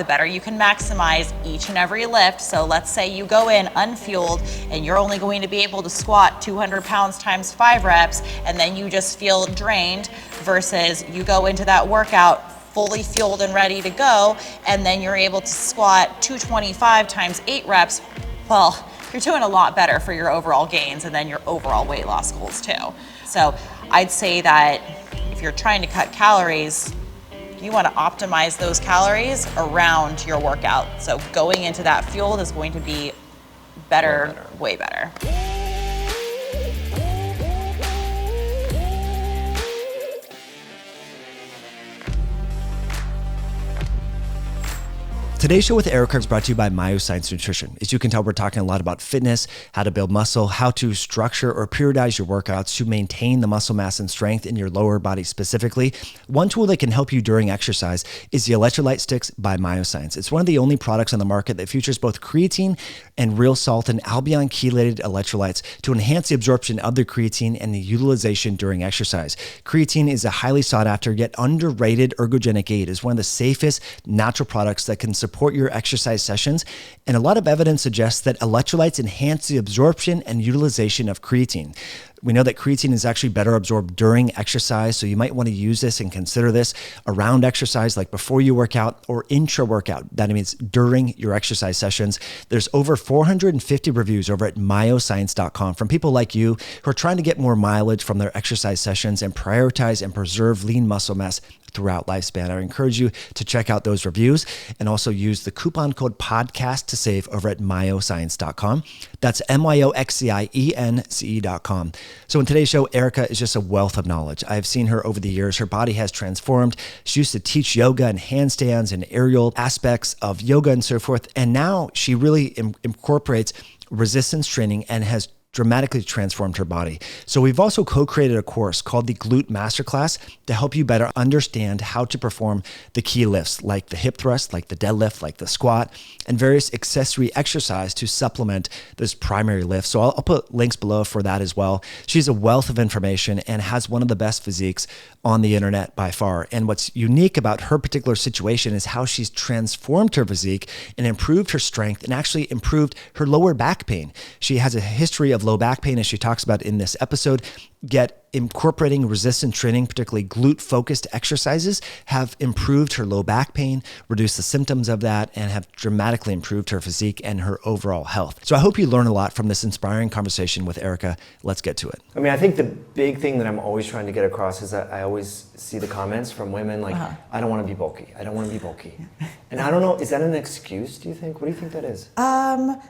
the better you can maximize each and every lift. So let's say you go in unfueled and you're only going to be able to squat 200 pounds times 5 reps, and then you just feel drained, versus you go into that workout fully fueled and ready to go, and then you're able to squat 225 times 8 reps. Well, you're doing a lot better for your overall gains and then your overall weight loss goals too. So I'd say that if you're trying to cut calories, you want to optimize those calories around your workout. So going into that fueled is going to be better, way better. Today's show with Erika is brought to you by Myoscience Nutrition. As you can tell, we're talking a lot about fitness, how to build muscle, how to structure or periodize your workouts to maintain the muscle mass and strength in your lower body specifically. One tool that can help you during exercise is the Electrolyte Sticks by Myoscience. It's one of the only products on the market that features both creatine and real salt and albion chelated electrolytes to enhance the absorption of the creatine and the utilization during exercise. Creatine is a highly sought after yet underrated ergogenic aid. It's one of the safest natural products that can support your exercise sessions, and a lot of evidence suggests that electrolytes enhance the absorption and utilization of creatine. We know that creatine is actually better absorbed during exercise, so you might want to use this and consider this around exercise, like before you work out or intra-workout. That means during your exercise sessions. There's over 450 reviews over at myoscience.com from people like you who are trying to get more mileage from their exercise sessions and prioritize and preserve lean muscle mass throughout lifespan. I encourage you to check out those reviews and also use the coupon code podcast to save over at myoscience.com. That's MYOXCIENCE.com. So in today's show, Erika is just a wealth of knowledge. I've seen her over the years. Her body has transformed. She used to teach yoga and handstands and aerial aspects of yoga and so forth. And now she really incorporates resistance training and has dramatically transformed her body. So we've also co-created a course called the Glute Masterclass to help you better understand how to perform the key lifts, like the hip thrust, like the deadlift, like the squat, and various accessory exercise to supplement this primary lift. So I'll put links below for that as well. She's a wealth of information and has one of the best physiques on the internet by far. And what's unique about her particular situation is how she's transformed her physique and improved her strength and actually improved her lower back pain. She has a history of low back pain, as she talks about in this episode, yet incorporating resistance training, particularly glute-focused exercises, have improved her low back pain, reduced the symptoms of that, and have dramatically improved her physique and her overall health. So I hope you learn a lot from this inspiring conversation with Erika. Let's get to it. I mean, I think the big thing that I'm always trying to get across is that I always see the comments from women like, I don't want to be bulky. I don't want to be bulky. And I don't know, is that an excuse, do you think? What do you think that is?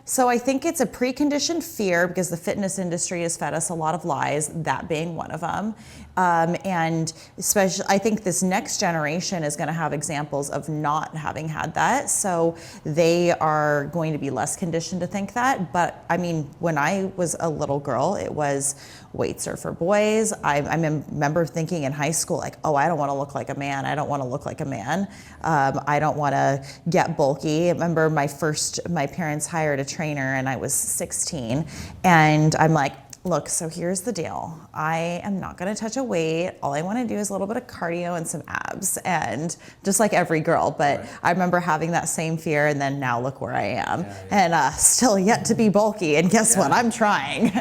So I think it's a preconditioned fear because the fitness industry has fed us a lot of lies, that being one of them. And especially, I think this next generation is going to have examples of not having had that. So they are going to be less conditioned to think that. But I mean, when I was a little girl, it was weights are for boys. I remember thinking in high school, like, oh, I don't want to look like a man. I don't want to look like a man. I don't want to get bulky. I remember my parents hired a trainer and I was 16. And I'm like, look, so here's the deal. I am not going to touch a weight. All I want to do is a little bit of cardio and some abs, and just like every girl. But I remember having that same fear, and then now look where I am, and still yet to be bulky. And guess what? I'm trying.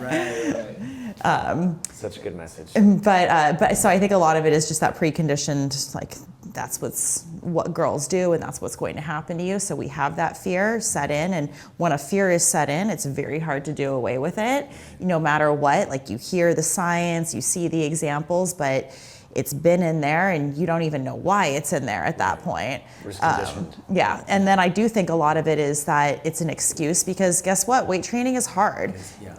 Such a good message. But so I think a lot of it is just that preconditioned, like that's what girls do, and that's what's going to happen to you. So we have that fear set in, and when a fear is set in, it's very hard to do away with it, no matter what. Like, you hear the science, you see the examples, but it's been in there and you don't even know why it's in there at that point. Yeah, and then I do think a lot of it is that it's an excuse, because guess what? Weight training is hard.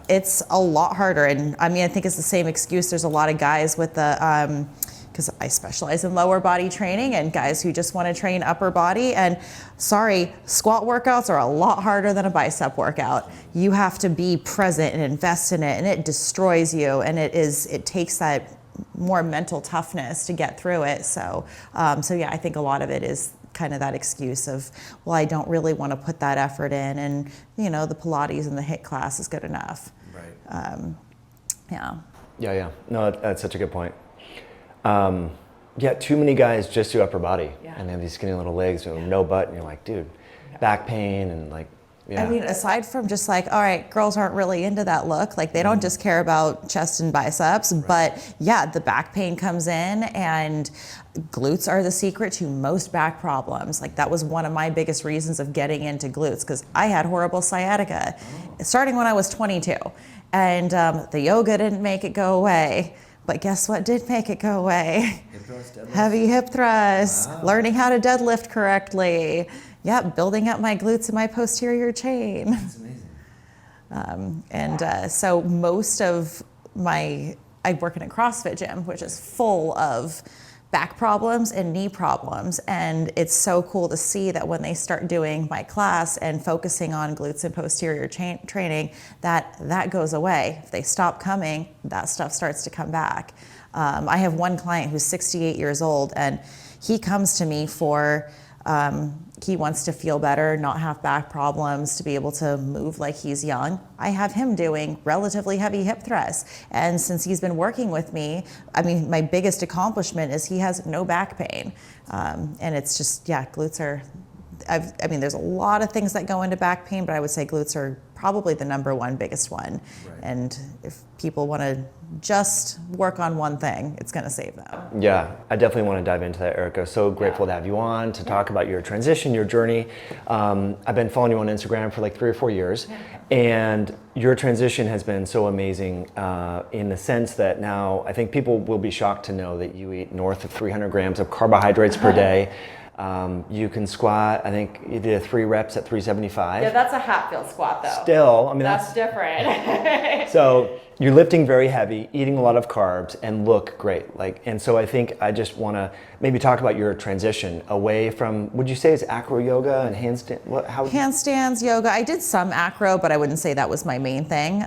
It's a lot harder. And I mean, I think it's the same excuse. There's a lot of guys with the, because I specialize in lower body training, and guys who just want to train upper body. And sorry, squat workouts are a lot harder than a bicep workout. You have to be present and invest in it, and it destroys you. And it takes that more mental toughness to get through it. So yeah, I think a lot of it is kind of that excuse of, well, I don't really want to put that effort in, and the Pilates and the HIIT class is good enough. Yeah. No, that's such a good point. Yeah, too many guys just do upper body, and they have these skinny little legs with no butt, and you're like, dude, back pain and like, yeah. I mean, aside from just like, all right, girls aren't really into that look. Like they don't just care about chest and biceps, but yeah, the back pain comes in, and glutes are the secret to most back problems. Like that was one of my biggest reasons of getting into glutes, because I had horrible sciatica starting when I was 22, and the yoga didn't make it go away. But guess what did make it go away? Heavy hip thrusts, learning how to deadlift correctly. Yep, building up my glutes and my posterior chain. That's amazing. So most of I work in a CrossFit gym, which is full of back problems and knee problems. And it's so cool to see that when they start doing my class and focusing on glutes and posterior training, that goes away. If they stop coming, that stuff starts to come back. I have one client who's 68 years old, and he comes to me for, he wants to feel better, not have back problems, to be able to move like he's young. I have him doing relatively heavy hip thrusts. And since he's been working with me, I mean, my biggest accomplishment is he has no back pain. And it's just, yeah, glutes are, I mean, there's a lot of things that go into back pain, but I would say glutes are probably the number one biggest one. Right. And if people want to just work on one thing, it's going to save them. Yeah, I definitely want to dive into that, Erika. So grateful to have you on to talk about your transition, your journey. I've been following you on Instagram for like 3 or 4 years, and your transition has been so amazing in the sense that now I think people will be shocked to know that you eat north of 300 grams of carbohydrates per day. You can squat, I think you did 3 reps at 375. Yeah, that's a Hatfield squat though. Still, I mean, that's different. So you're lifting very heavy, eating a lot of carbs, and look great. And so I think I just want to maybe talk about your transition away from, would you say it's acro yoga and handstand? Handstands, yoga. I did some acro, but I wouldn't say that was my main thing.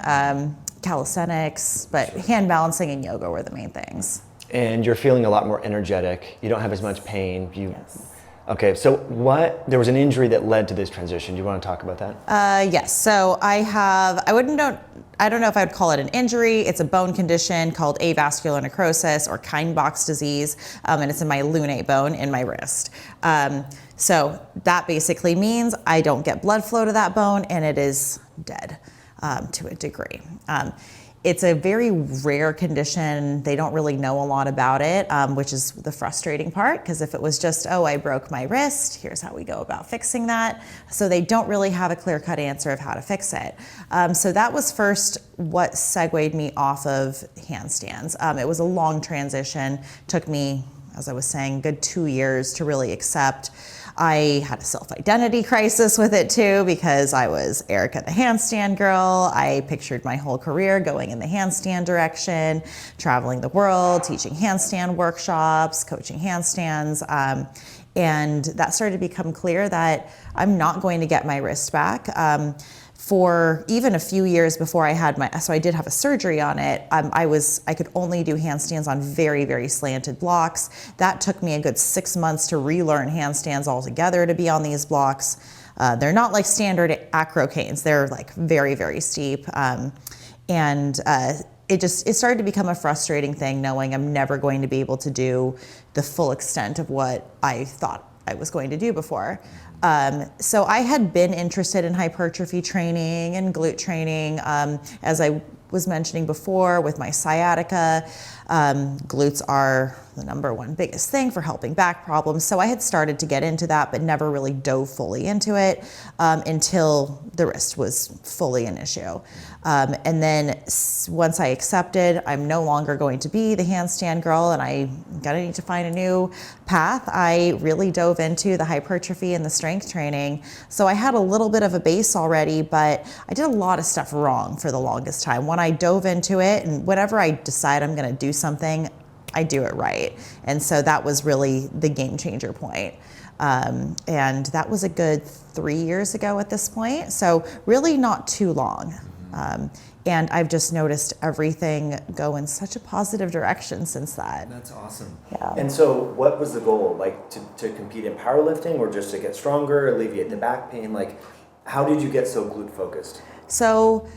Calisthenics, but hand balancing and yoga were the main things. And you're feeling a lot more energetic. You don't have as much pain. Yes. Okay, so there was an injury that led to this transition. Do you want to talk about that? Yes, so I don't know if I would call it an injury. It's a bone condition called avascular necrosis or Kienbock's disease, and it's in my lunate bone in my wrist. So that basically means I don't get blood flow to that bone, and it is dead to a degree. It's a very rare condition. They don't really know a lot about it, which is the frustrating part, because if it was just, oh, I broke my wrist, here's how we go about fixing that. So they don't really have a clear-cut answer of how to fix it. So that was first what segued me off of handstands. It was a long transition. Took me, as I was saying, a good 2 years to really accept. I had a self-identity crisis with it too, because I was Erika the handstand girl. I pictured my whole career going in the handstand direction, traveling the world, teaching handstand workshops, coaching handstands. And that started to become clear that I'm not going to get my wrist back. For even a few years before I had so I did have a surgery on it, I could only do handstands on very, very slanted blocks. That took me a good 6 months to relearn handstands altogether to be on these blocks. They're not like standard acro canes. They're like very, very steep. It started to become a frustrating thing, knowing I'm never going to be able to do the full extent of what I thought I was going to do before. So I had been interested in hypertrophy training and glute training. As I was mentioning before, with my sciatica, glutes are the number one biggest thing for helping back problems. So I had started to get into that, but never really dove fully into it until the wrist was fully an issue. And then once I accepted I'm no longer going to be the handstand girl and I'm gonna need to find a new path, I really dove into the hypertrophy and the strength training. So I had a little bit of a base already, but I did a lot of stuff wrong for the longest time. When I dove into it, and whenever I decide I'm gonna do something, I do it right. And so that was really the game changer point. And that was a good 3 years ago at this point. So really not too long. And I've just noticed everything go in such a positive direction since that. That's awesome. Yeah. And so what was the goal? Like to compete in powerlifting, or just to get stronger, alleviate the back pain? Like, how did you get so glute focused? So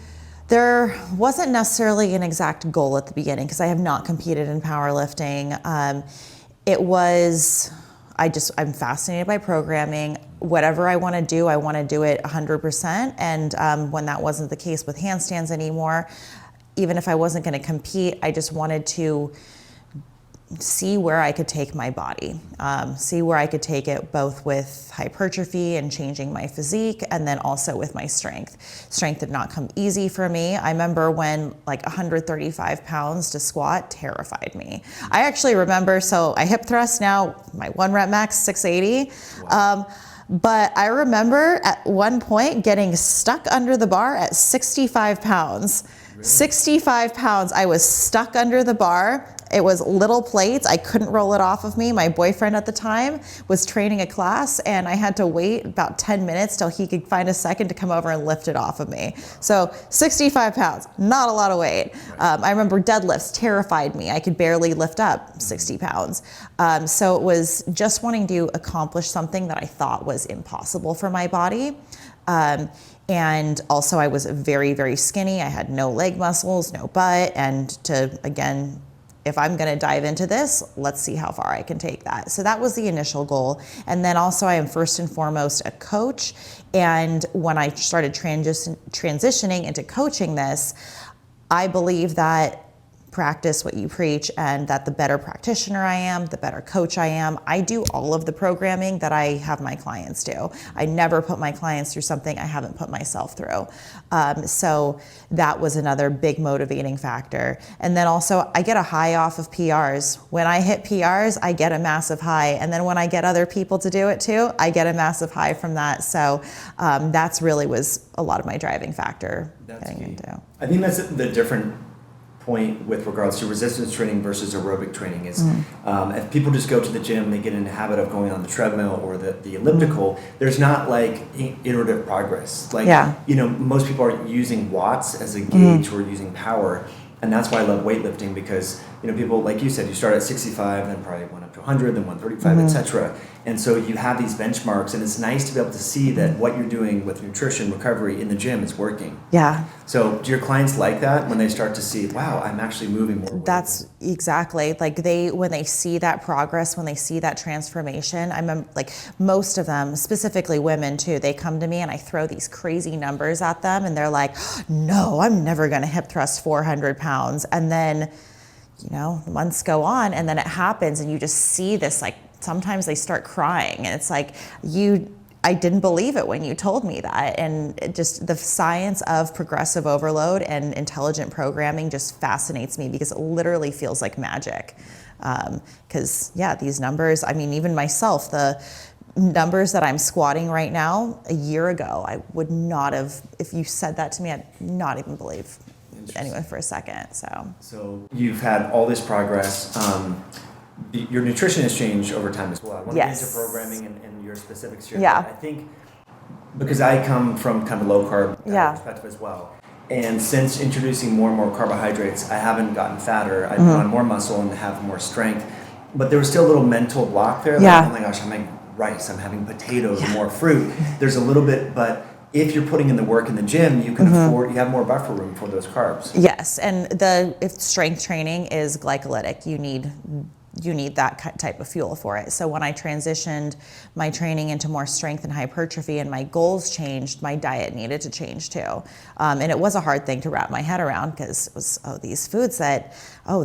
there wasn't necessarily an exact goal at the beginning, because I have not competed in powerlifting. I'm fascinated by programming. Whatever I want to do it 100%. And when that wasn't the case with handstands anymore, even if I wasn't going to compete, I just wanted to see where I could take my body, see where I could take it both with hypertrophy and changing my physique, and then also with my strength. Strength did not come easy for me. I remember when like 135 pounds to squat terrified me. I actually remember, so I hip thrust now, my 1 rep max, 680. Wow. But I remember at one point getting stuck under the bar at 65 pounds. Really? 65 pounds, I was stuck under the bar. It was little plates. I couldn't roll it off of me. My boyfriend at the time was training a class, and I had to wait about 10 minutes till he could find a second to come over and lift it off of me. So 65 pounds, not a lot of weight. I remember deadlifts terrified me. I could barely lift up 60 pounds. So it was just wanting to accomplish something that I thought was impossible for my body. And also I was very, very skinny. I had no leg muscles, no butt, and again, if I'm going to dive into this, let's see how far I can take that. So that was the initial goal. And then also I am first and foremost a coach. And when I started transitioning into coaching this, I believe that practice what you preach, and that the better practitioner I am, the better coach I am. I do all of the programming that I have my clients do. I never put my clients through something I haven't put myself through. So that was another big motivating factor. And then also I get a high off of PRs. When I hit PRs, I get a massive high. And then when I get other people to do it too, I get a massive high from that. So that's really was a lot of my driving factor getting into. I think that's the different point with regards to resistance training versus aerobic training is if people just go to the gym, they get in the habit of going on the treadmill or the elliptical, there's not like iterative progress. Like, most people are using watts as a gauge or using power. And that's why I love weightlifting, because people, like you said, you start at 65, then probably went up to 100, then 135, etc. And so you have these benchmarks, and it's nice to be able to see that what you're doing with nutrition recovery in the gym is working. Yeah. So do your clients like that when they start to see, wow, I'm actually moving more weight? That's exactly, like when they see that progress, when they see that transformation, I remember like most of them, specifically women too, they come to me and I throw these crazy numbers at them and they're like, no, I'm never going to hip thrust 400 pounds. And then, months go on and then it happens and you just see this, like sometimes they start crying and it's like, I didn't believe it when you told me that. And it just the science of progressive overload and intelligent programming just fascinates me because it literally feels like magic. Because these numbers, I mean, even myself, the numbers that I'm squatting right now, a year ago, I would not have, if you said that to me, I'd not even believe anyone for a second. So you've had all this progress. Your nutrition has changed over time as well. I want to get into programming and your specifics here. Yeah. I think because I come from kind of a low carb perspective as well. And since introducing more and more carbohydrates, I haven't gotten fatter. I've put on more muscle and have more strength. But there was still a little mental block there. Like, oh my gosh, I'm having rice, I'm having potatoes, more fruit. There's a little bit, but if you're putting in the work in the gym, you can afford, you have more buffer room for those carbs. Yes, and if strength training is glycolytic, you need that type of fuel for it. So when I transitioned my training into more strength and hypertrophy and my goals changed, my diet needed to change too. And it was a hard thing to wrap my head around because it was, these foods that,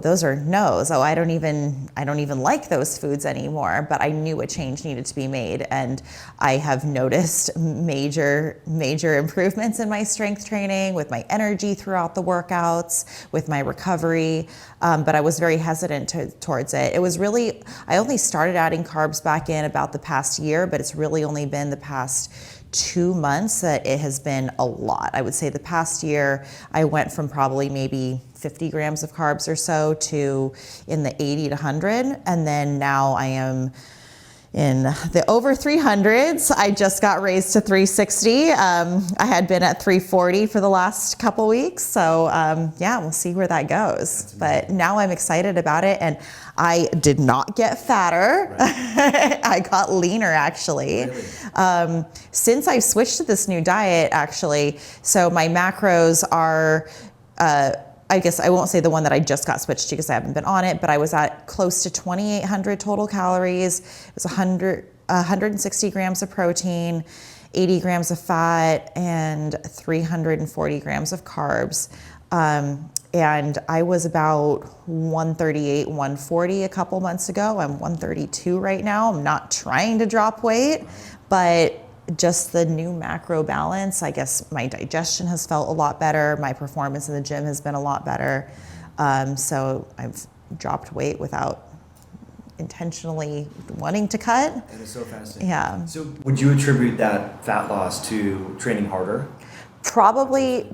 those are no's. I don't even like those foods anymore, but I knew a change needed to be made. And I have noticed major improvements in my strength training, with my energy throughout the workouts, with my recovery. But I was very hesitant towards it. It was really, I only started adding carbs back in about the past year, but it's really only been the past 2 months that it has been a lot. I would say the past year, I went from probably maybe 50 grams of carbs or so to in the 80 to 100. And then now I am in the over 300s. I just got raised to 360. I had been at 340 for the last couple weeks. So we'll see where that goes. But now I'm excited about it. And I did not get fatter. Right. I got leaner actually. Really? Since I switched to this new diet actually. So my macros are, I guess I won't say the one that I just got switched to because I haven't been on it, but I was at close to 2,800 total calories. It was 160 grams of protein, 80 grams of fat, and 340 grams of carbs. And I was about 138, 140 a couple months ago. I'm 132 right now. I'm not trying to drop weight, but just the new macro balance, I guess my digestion has felt a lot better. My performance in the gym has been a lot better. So I've dropped weight without intentionally wanting to cut. That is so fascinating. Yeah. So would you attribute that fat loss to training harder? Probably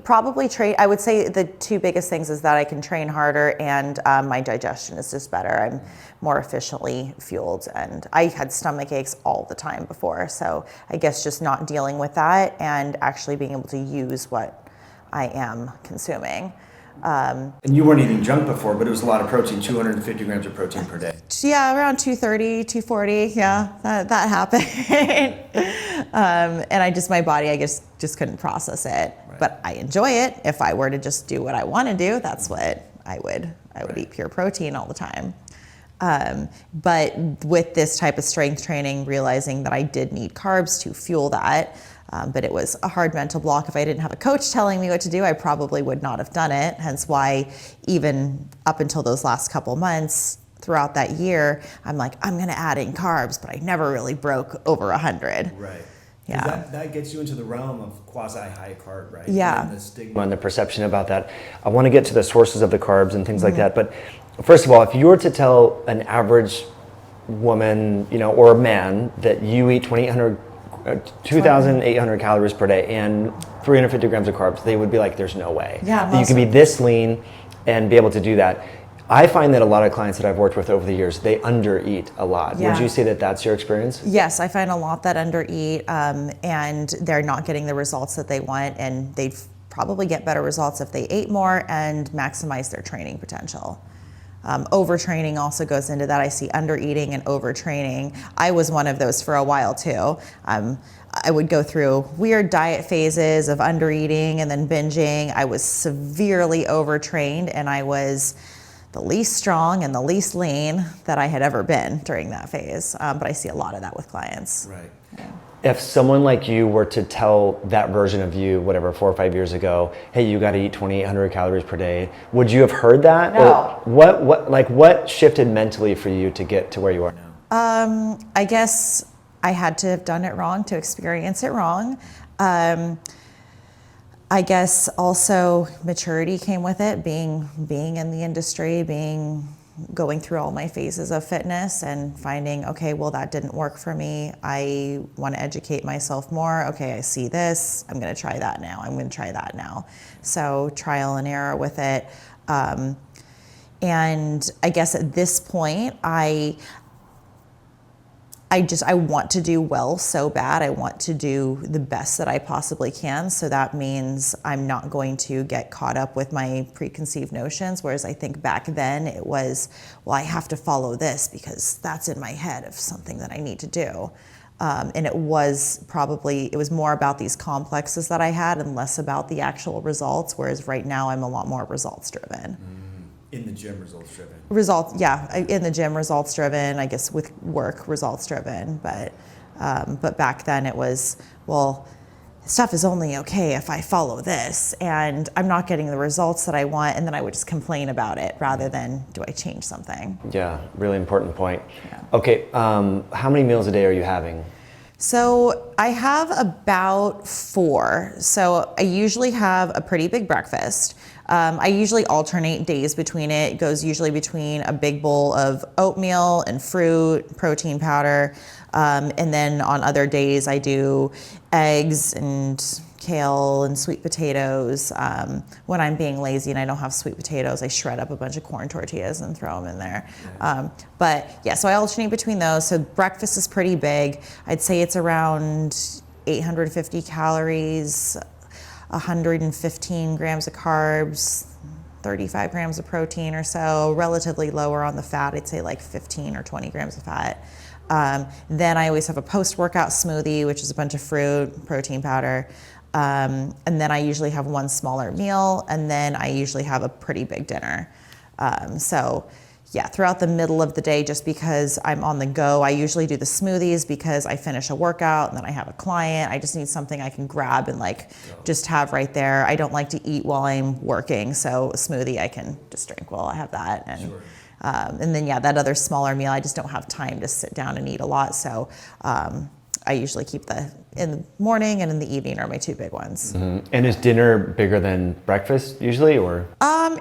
train. I would say the two biggest things is that I can train harder and my digestion is just better. I'm more efficiently fueled, and I had stomach aches all the time before. So I guess just not dealing with that and actually being able to use what I am consuming. And you weren't eating junk before, but it was a lot of protein, 250 grams of protein per day. Yeah, around 230, 240. Yeah, that happened. And my body, I guess, just couldn't process it. Right. But I enjoy it. If I were to just do what I want to do, that's what I would. I would eat pure protein all the time. But with this type of strength training, realizing that I did need carbs to fuel that, but it was a hard mental block. If I didn't have a coach telling me what to do, I probably would not have done it. Hence why even up until those last couple months throughout that year, I'm like, I'm going to add in carbs, but I never really broke over 100. Right. Yeah. That gets you into the realm of quasi-high carb, right? Yeah. And the stigma and the perception about that. I want to get to the sources of the carbs and things like that. But first of all, if you were to tell an average woman, or a man that you eat 2,800 calories per day and 350 grams of carbs, they would be like, there's no way. Yeah, you could be this lean and be able to do that. I find that a lot of clients that I've worked with over the years, they undereat a lot. Yeah. Would you say that that's your experience? Yes, I find a lot that undereat, and they're not getting the results that they want, and they'd probably get better results if they ate more and maximize their training potential. Overtraining also goes into that. I see undereating and overtraining. I was one of those for a while too. I would go through weird diet phases of undereating and then binging. I was severely overtrained, and I was the least strong and the least lean that I had ever been during that phase. But I see a lot of that with clients. Right. Yeah. If someone like you were to tell that version of you, 4 or 5 years ago, hey, you got to eat 2,800 calories per day, would you have heard that? No. Or what shifted mentally for you to get to where you are now? I guess I had to have done it wrong to experience it wrong. I guess also maturity came with it, being in the industry, going through all my phases of fitness and finding, okay, well, that didn't work for me. I want to educate myself more. Okay, I see this. I'm going to try that now. I'm going to try that now. So trial and error with it. And I guess at this point, I want to do well so bad. I want to do the best that I possibly can. So that means I'm not going to get caught up with my preconceived notions. Whereas I think back then it was, well, I have to follow this because that's in my head of something that I need to do. And it was more about these complexes that I had and less about the actual results. Whereas right now I'm a lot more results driven. In the gym, results driven. In the gym, results driven. I guess with work, results driven. But back then it was, well, stuff is only okay if I follow this, and I'm not getting the results that I want, and then I would just complain about it rather than do I change something. Yeah, really important point. Yeah. Okay, how many meals a day are you having? So I have about 4. So I usually have a pretty big breakfast. I usually alternate days between it. It goes usually between a big bowl of oatmeal and fruit, protein powder. And then on other days I do eggs and kale and sweet potatoes. When I'm being lazy and I don't have sweet potatoes, I shred up a bunch of corn tortillas and throw them in there. But yeah, so I alternate between those. So breakfast is pretty big. I'd say it's around 850 calories, 115 grams of carbs, 35 grams of protein or so, relatively lower on the fat. I'd say like 15 or 20 grams of fat. Then I always have a post-workout smoothie, which is a bunch of fruit, protein powder, And then I usually have one smaller meal, and then I usually have a pretty big dinner. So yeah, throughout the middle of the day, just because I'm on the go, I usually do the smoothies because I finish a workout and then I have a client. I just need something I can grab and like just have right there. I don't like to eat while I'm working, so a smoothie I can just drink while I have that. And Sure. And then yeah, that other smaller meal, I just don't have time to sit down and eat a lot. So I usually keep in the morning and in the evening are my two big ones. Mm-hmm. And is dinner bigger than breakfast usually, or?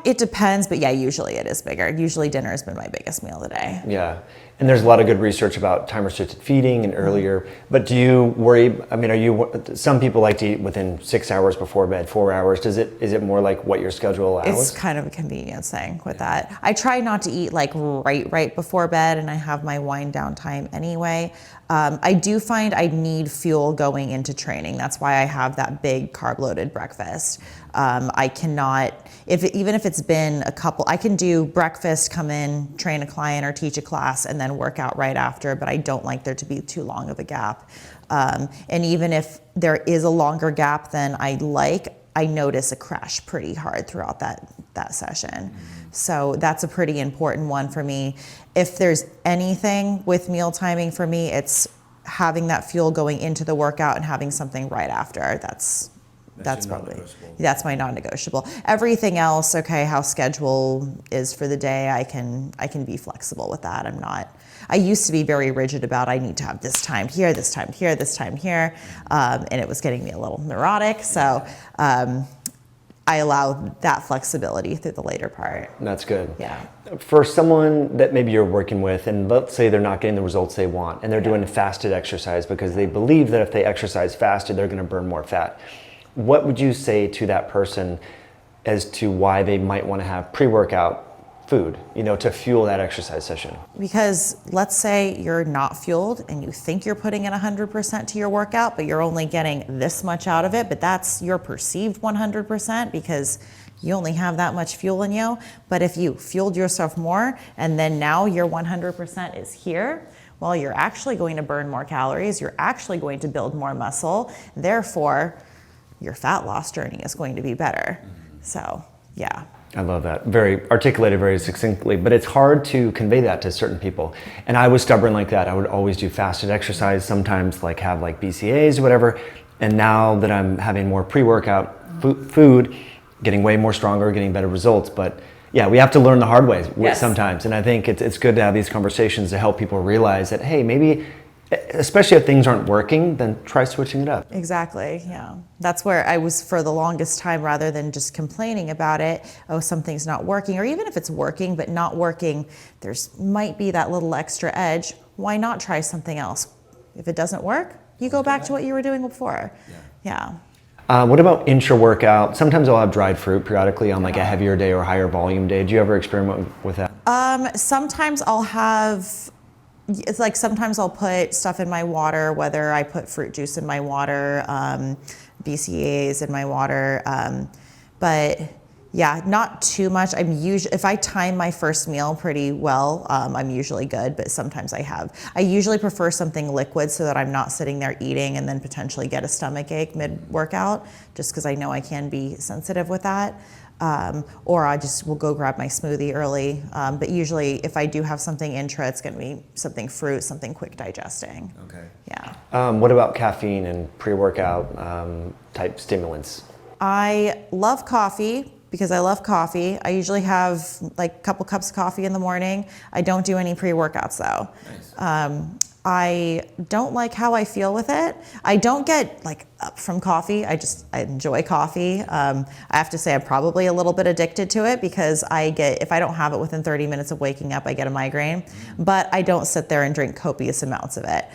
It depends, but yeah, usually it is bigger. Usually dinner has been my biggest meal of the day. Yeah. And there's a lot of good research about time restricted feeding and earlier, but do you worry, I mean, some people like to eat within 6 hours before bed, 4 hours. Is it more like what your schedule allows? It's kind of a convenience thing with that. I try not to eat like right before bed, and I have my wind down time anyway. I do find I need fuel going into training. That's why I have that big carb loaded breakfast. I cannot, even if it's been I can do breakfast, come in, train a client or teach a class, and then work out right after, but I don't like there to be too long of a gap. And even if there is a longer gap than I notice a crash pretty hard throughout that session. So that's a pretty important one for me. If there's anything with meal timing for me, it's having that fuel going into the workout and having something right after. That's my non-negotiable. Everything else, okay, how schedule is for the day, I can be flexible with that. I used to be very rigid about I need to have this time here, this time here, this time here, and it was getting me a little neurotic. So I allow that flexibility through the later part. That's good. Yeah. For someone that maybe you're working with, and let's say they're not getting the results they want, and they're doing fasted exercise because they believe that if they exercise fasted, they're going to burn more fat. What would you say to that person as to why they might want to have pre-workout food, to fuel that exercise session? Because let's say you're not fueled and you think you're putting in 100% to your workout, but you're only getting this much out of it, but that's your perceived 100% because you only have that much fuel in you. But if you fueled yourself more and then now your 100% is here, well, you're actually going to burn more calories, you're actually going to build more muscle, therefore your fat loss journey is going to be better. So, yeah. I love that. Very articulated, very succinctly, but it's hard to convey that to certain people. And I was stubborn like that. I would always do fasted exercise, sometimes have BCAAs or whatever. And now that I'm having more pre-workout food, getting way more stronger, getting better results. But yeah, we have to learn the hard way sometimes. And I think it's good to have these conversations to help people realize that, hey, maybe, especially if things aren't working, then try switching it up. Exactly, yeah. That's where I was for the longest time, rather than just complaining about it, oh, something's not working, or even if it's working but not working, might be that little extra edge. Why not try something else? If it doesn't work, you go back to what you were doing before. Yeah. What about intra-workout? Sometimes I'll have dried fruit periodically on a heavier day or higher volume day. Do you ever experiment with that? Sometimes I'll have... It's sometimes I'll put stuff in my water, whether I put fruit juice in my water, BCAAs in my water, but yeah, not too much. If I time my first meal pretty well, I'm usually good, but sometimes I usually prefer something liquid so that I'm not sitting there eating and then potentially get a stomach ache mid-workout, just because I know I can be sensitive with that. Or I just will go grab my smoothie early. But usually if I do have something intra, it's going to be something fruit, something quick digesting. Okay. Yeah. What about caffeine and pre-workout type stimulants? I love coffee because I love coffee. I usually have a couple cups of coffee in the morning. I don't do any pre-workouts though. Nice. I don't like how I feel with it. I don't get up from coffee. I enjoy coffee. I have to say I'm probably a little bit addicted to it because if I don't have it within 30 minutes of waking up, I get a migraine. But I don't sit there and drink copious amounts of it.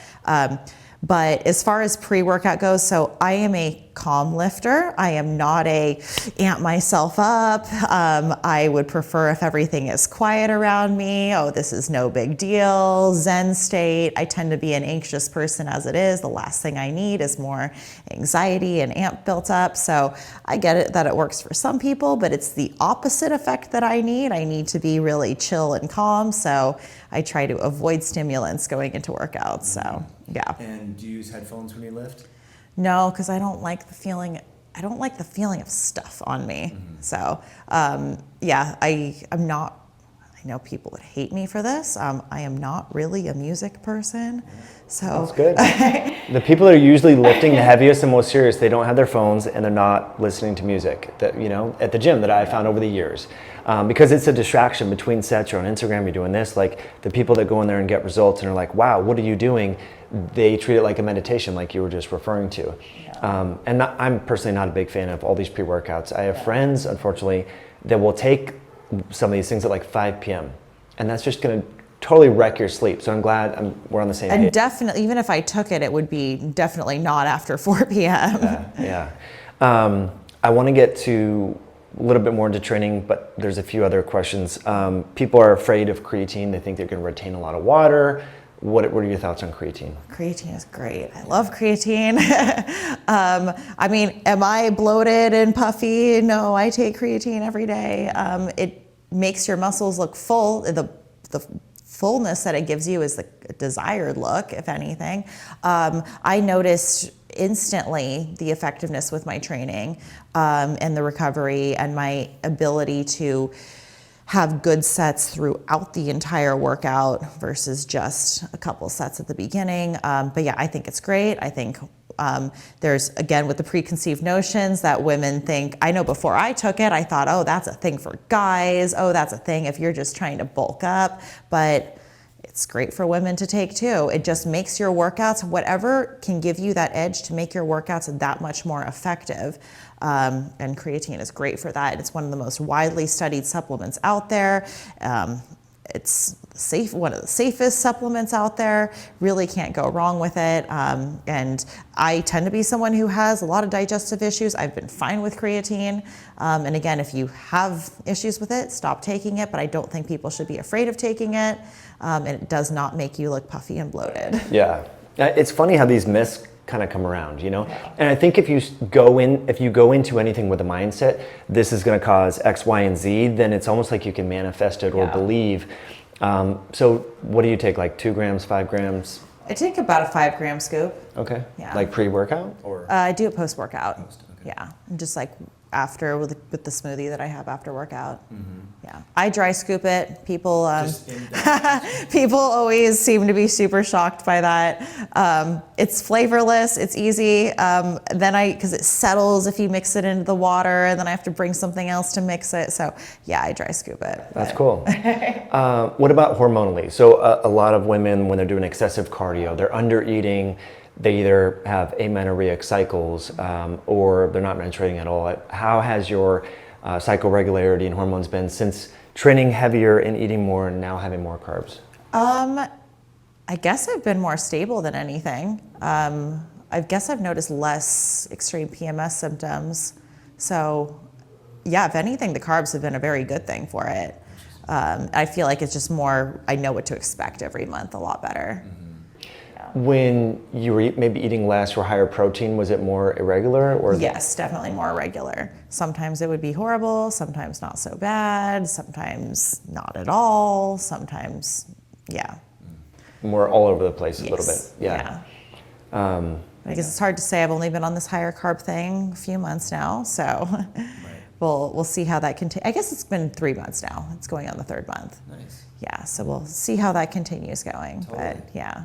But as far as pre-workout goes, so I am a calm lifter. I am not a amp myself up. I would prefer if everything is quiet around me. Oh, this is no big deal. Zen state. I tend to be an anxious person as it is. The last thing I need is more anxiety and amp built up. So I get it that it works for some people, but it's the opposite effect that I need. I need to be really chill and calm. So I try to avoid stimulants going into workouts. So yeah. And do you use headphones when you lift? No, because I don't like the feeling. I don't like the feeling of stuff on me. So yeah, I'm not. I know people would hate me for this. I am not really a music person. So that's good. The people that are usually lifting the heaviest and most serious, they don't have their phones and they're not listening to music. That at the gym that I found over the years, because it's a distraction between sets. You're on Instagram, you're doing this. Like the people that go in there and get results and are like, "Wow, what are you doing?" They treat it like a meditation, like you were just referring to. And I'm personally not a big fan of all these pre-workouts. I have friends, unfortunately, that will take some of these things at like 5 p.m. and that's just going to totally wreck your sleep. So I'm glad we're on the same page. And definitely, even if I took it, it would be definitely not after 4 p.m. Yeah. I want to get to a little bit more into training, but there's a few other questions. People are afraid of creatine. They think they're going to retain a lot of water. What are your thoughts on creatine? Creatine is great. I love creatine. I mean, am I bloated and puffy? No, I take creatine every day. It makes your muscles look full. The fullness that it gives you is the desired look, if anything. I noticed instantly the effectiveness with my training and the recovery and my ability to have good sets throughout the entire workout versus just a couple sets at the beginning. But yeah, I think it's great. I think there's, again, with the preconceived notions that women think, I know before I took it, I thought, oh, that's a thing for guys. Oh, that's a thing if you're just trying to bulk up. But it's great for women to take too. It just makes your workouts, whatever can give you that edge to make your workouts that much more effective. And creatine is great for that. It's one of the most widely studied supplements out there. It's safe, one of the safest supplements out there. Really can't go wrong with it. And I tend to be someone who has a lot of digestive issues. I've been fine with creatine. And again, if you have issues with it, stop taking it. But I don't think people should be afraid of taking it. And it does not make you look puffy and bloated. Yeah. It's funny how these myths kind of come around, And I think if you go into anything with a mindset, this is going to cause X, Y, and Z, then it's almost like you can manifest it or believe. So what do you take, like 2 grams, 5 grams? I take about a 5-gram scoop. Okay. Yeah. Like pre-workout or? I do it post-workout. Okay. Yeah. And just like after with the smoothie that I have after workout. Yeah. I dry scoop it. People people always seem to be super shocked by that. It's flavorless, it's easy. Because it settles if you mix it into the water, and then I have to bring something else to mix it. So yeah, I dry scoop it. That's cool. What about hormonally? So a lot of women, when they're doing excessive cardio, they're under eating. They either have amenorrheic cycles or they're not menstruating at all. How has your cycle regularity and hormones been since training heavier and eating more and now having more carbs? I guess I've been more stable than anything. I guess I've noticed less extreme PMS symptoms. So yeah, if anything, the carbs have been a very good thing for it. I feel like it's just more, I know what to expect every month a lot better. When you were maybe eating less or higher protein, was it more irregular? Or yes, definitely more irregular. Sometimes it would be horrible, sometimes not so bad, sometimes not at all, sometimes, yeah. More all over the place a little bit. Yeah. I guess it's hard to say. I've only been on this higher carb thing a few months now, so we'll see how that continues. I guess it's been 3 months now. It's going on the 3rd month. Nice. Yeah, so we'll see how that continues going, but yeah.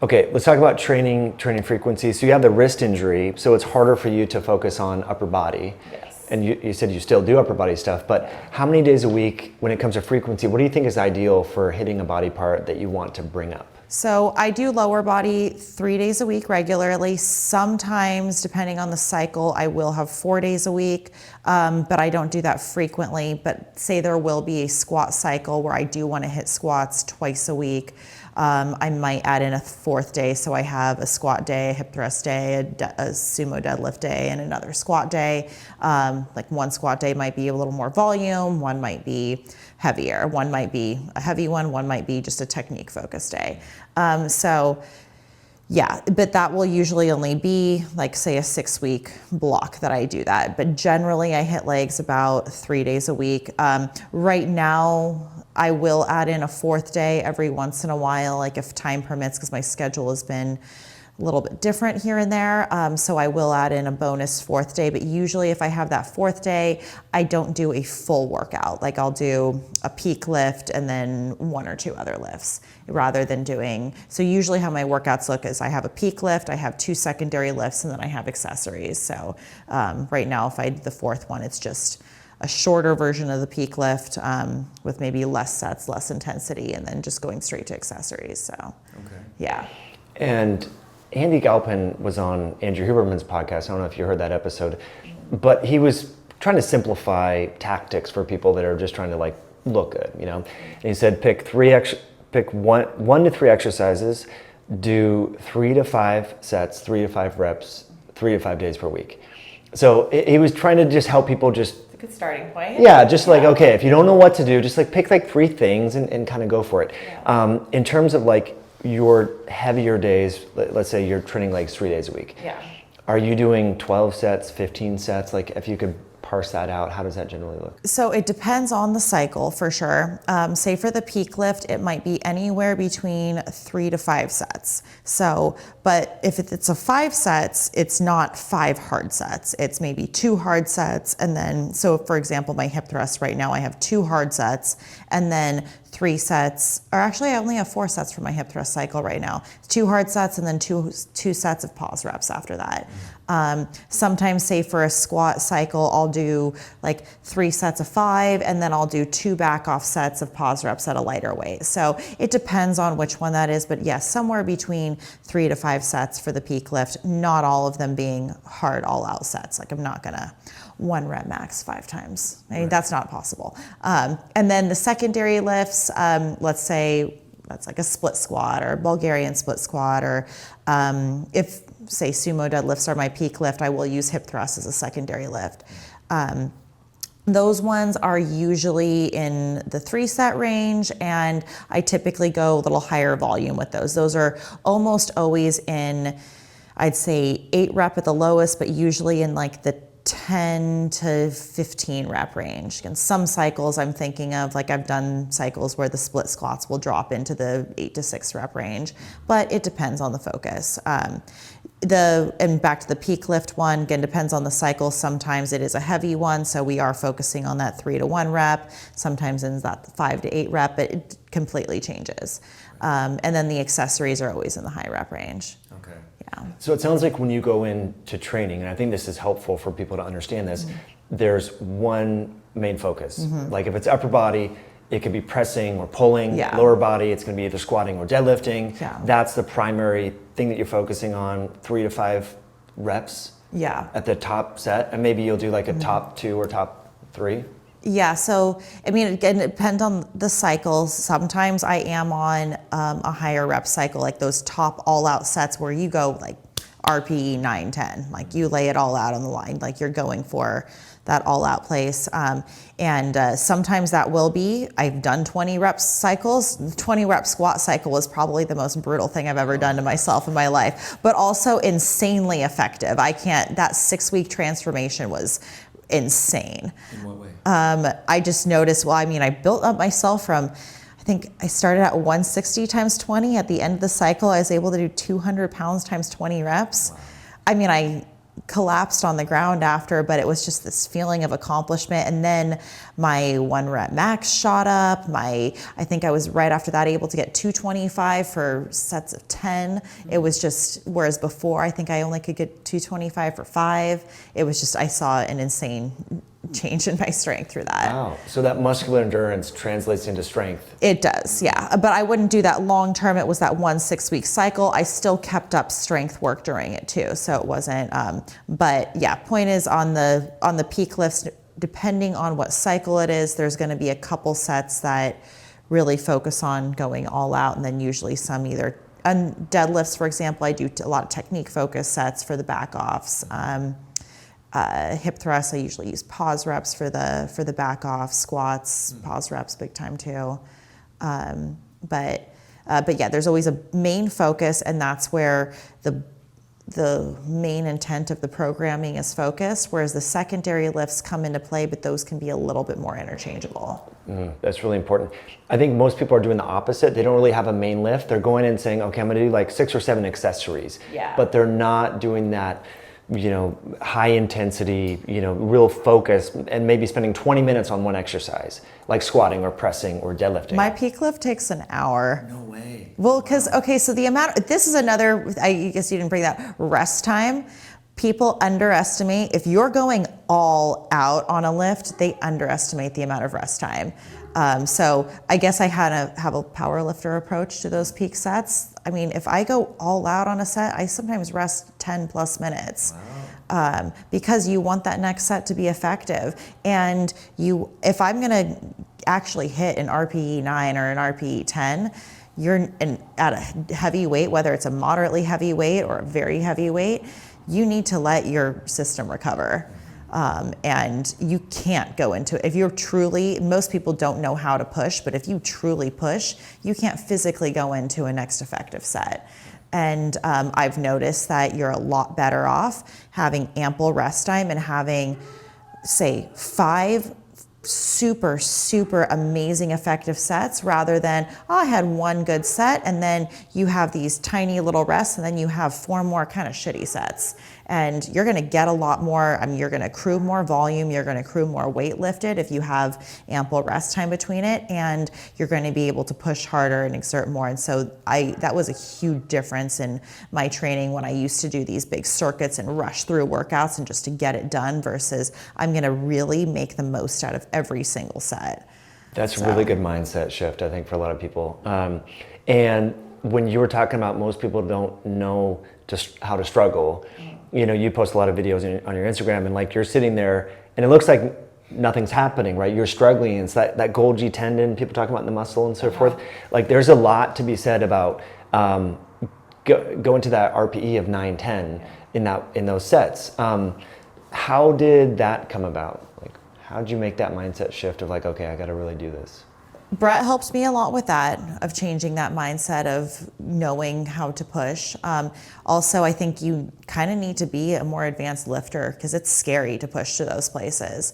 Okay, let's talk about training frequency. So you have the wrist injury, so it's harder for you to focus on upper body. Yes. And you said you still do upper body stuff, but how many days a week, when it comes to frequency, what do you think is ideal for hitting a body part that you want to bring up? So I do lower body 3 days a week regularly. Sometimes, depending on the cycle, I will have 4 days a week, but I don't do that frequently. But say there will be a squat cycle where I do want to hit squats twice a week. I might add in a 4th day, so I have a squat day, a hip thrust day, a sumo deadlift day, and another squat day. Like one squat day might be a little more volume, one might be heavier, one might be a heavy one might be just a technique focused day. So yeah, but that will usually only be like, say, a 6-week block that I do that. But generally I hit legs about 3 days a week. Right now, I will add in a 4th day every once in a while, like if time permits, because my schedule has been a little bit different here and there. So I will add in a bonus fourth day, but usually if I have that fourth day, I don't do a full workout. Like I'll do a peak lift and then 1 or 2 other lifts rather than doing, so usually how my workouts look is I have a peak lift, I have 2 secondary lifts, and then I have accessories. So right now, if I do the fourth one, it's just a shorter version of the peak lift with maybe less sets, less intensity, and then just going straight to accessories. So, okay. Yeah. And Andy Galpin was on Andrew Huberman's podcast. I don't know if you heard that episode, but he was trying to simplify tactics for people that are just trying to like look good, you know. And he said pick 1 to 3 exercises, do 3 to 5 sets, 3 to 5 reps, 3 to 5 days per week. So he was trying to just help people just. It's a good starting point. Yeah, just like, okay, if you don't know what to do, just like pick like 3 things and kind of go for it. Yeah. In terms of like your heavier days, let's say you're training legs 3 days a week. Yeah. Are you doing 12 sets, 15 sets? Like if you could parse that out, how does that generally look? So it depends on the cycle for sure. Say for the peak lift, it might be anywhere between 3 to 5 sets. So, but if it's a 5 sets, it's not 5 hard sets. It's maybe 2 hard sets. And then, so for example, my hip thrust right now, I have 2 hard sets and then 3 sets, or actually I only have 4 sets for my hip thrust cycle right now. 2 hard sets and then two sets of pause reps after that. Sometimes say for a squat cycle, I'll do like 3 sets of 5 and then I'll do 2 back off sets of pause reps at a lighter weight. So it depends on which one that is, but yes, somewhere between 3 to 5 sets for the peak lift, not all of them being hard all out sets. Like I'm not gonna 1 rep max 5 times. I mean, that's not possible. And then the secondary lifts, let's say that's like a split squat or Bulgarian split squat, or if say sumo deadlifts are my peak lift, I will use hip thrust as a secondary lift. Those ones are usually in the 3 set range, and I typically go a little higher volume with those. Those are almost always in, I'd say 8 rep at the lowest, but usually in like the 10 to 15 rep range. And some cycles I'm thinking of, like I've done cycles where the split squats will drop into the 8 to 6 rep range, but it depends on the focus. And back to the peak lift one, again, depends on the cycle. Sometimes it is a heavy one, so we are focusing on that 3 to 1 rep. Sometimes it's that 5 to 8 rep, but it completely changes. And then the accessories are always in the high rep range. Okay. Yeah. So it sounds like when you go into training, and I think this is helpful for people to understand this, there's one main focus. Like if it's upper body, it could be pressing or pulling. Yeah. Lower body, it's going to be either squatting or deadlifting. Yeah. That's the primary thing that you're focusing on, 3 to 5 reps at the top set. And maybe you'll do like a top 2 or top 3. Yeah, so I mean, again, it depends on the cycles. Sometimes I am on a higher rep cycle, like those top all-out sets where you go like RPE 9, 10, like you lay it all out on the line, like you're going for that all-out place. And sometimes that will be, I've done 20 rep cycles. The 20 rep squat cycle was probably the most brutal thing I've ever done to myself in my life, but also insanely effective. That 6-week transformation was insane. In what way? I just noticed, well, I mean, I built up myself from, I think I started at 160 times 20. At the end of the cycle, I was able to do 200 pounds times 20 reps. Wow. I mean, I collapsed on the ground after, but it was just this feeling of accomplishment. And then my 1 rep max shot up. I think I was right after that able to get 225 for sets of 10. It was just, whereas before I think I only could get 225 for 5. It was just, I saw an insane change in my strength through that. Wow. So that muscular endurance translates into strength. It does, yeah. But I wouldn't do that long term. It was that 1 6-week cycle. I still kept up strength work during it too. So it wasn't, but yeah, point is on the peak lifts, depending on what cycle it is, there's going to be a couple sets that really focus on going all out, and then usually some either, deadlifts, for example, I do a lot of technique focused sets for the back offs. Hip thrusts, I usually use pause reps for the back off. Squats, pause reps, big time too. But yeah, there's always a main focus, and that's where the main intent of the programming is focused, whereas the secondary lifts come into play, but those can be a little bit more interchangeable. That's really important. I think most people are doing the opposite. They don't really have a main lift. They're going in and saying, okay, I'm going to do like 6 or 7 accessories. Yeah. But they're not doing that, high intensity, real focus, and maybe spending 20 minutes on one exercise, like squatting or pressing or deadlifting. My peak lift takes an hour. No way. Well, because, okay, so the amount, this is another, I guess you didn't bring that, rest time. People underestimate, if you're going all out on a lift, they underestimate the amount of rest time. So I guess I have a power lifter approach to those peak sets. I mean, if I go all out on a set, I sometimes rest 10 plus minutes. Wow. Because you want that next set to be effective. And if I'm gonna actually hit an RPE 9 or an RPE 10, you're at a heavy weight, whether it's a moderately heavy weight or a very heavy weight, you need to let your system recover. And you can't go into it. If you're truly, most people don't know how to push, but if you truly push, you can't physically go into a next effective set. And I've noticed that you're a lot better off having ample rest time and having, say, 5 super, super amazing effective sets rather than, I had 1 good set and then you have these tiny little rests and then you have 4 more kind of shitty sets. And you're gonna get a lot more, you're gonna accrue more volume, you're gonna accrue more weight lifted if you have ample rest time between it, and you're gonna be able to push harder and exert more. And so that was a huge difference in my training when I used to do these big circuits and rush through workouts and just to get it done versus I'm gonna really make the most out of every single set. That's a really good mindset shift, I think, for a lot of people. And when you were talking about most people don't know how to struggle, you post a lot of videos on your Instagram and like you're sitting there and it looks like nothing's happening, right? You're struggling. It's that Golgi tendon, people talk about in the muscle and so forth. Like there's a lot to be said about go into that RPE of 9, 10 in those sets. How did that come about? Like, how did you make that mindset shift of like, okay, I got to really do this? Brett helped me a lot with that, of changing that mindset of knowing how to push. Also, I think you kind of need to be a more advanced lifter because it's scary to push to those places.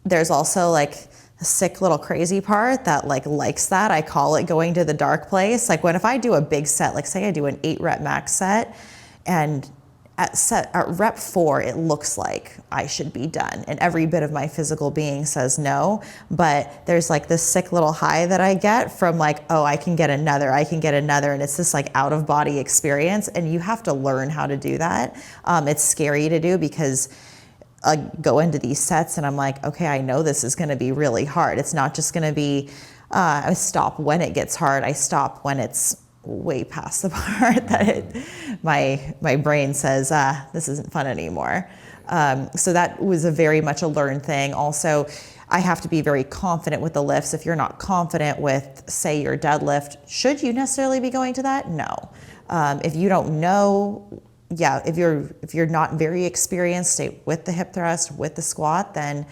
There's also like a sick little crazy part that likes that. I call it going to the dark place. Like if I do a big set, like say I do an 8 rep max set, and at rep 4, it looks like I should be done. And every bit of my physical being says no, but there's like this sick little high that I get from like, oh, I can get another. And it's this like out of body experience. And you have to learn how to do that. It's scary to do because I go into these sets and I'm like, okay, I know this is gonna be really hard. It's not just gonna be, I stop when it gets hard. I stop when it's way past the part that my brain says, this isn't fun anymore. So that was very much a learned thing. Also, I have to be very confident with the lifts. If you're not confident with, say, your deadlift, should you necessarily be going to that? No. If you don't know, if you're not very experienced, say, with the hip thrust, with the squat, then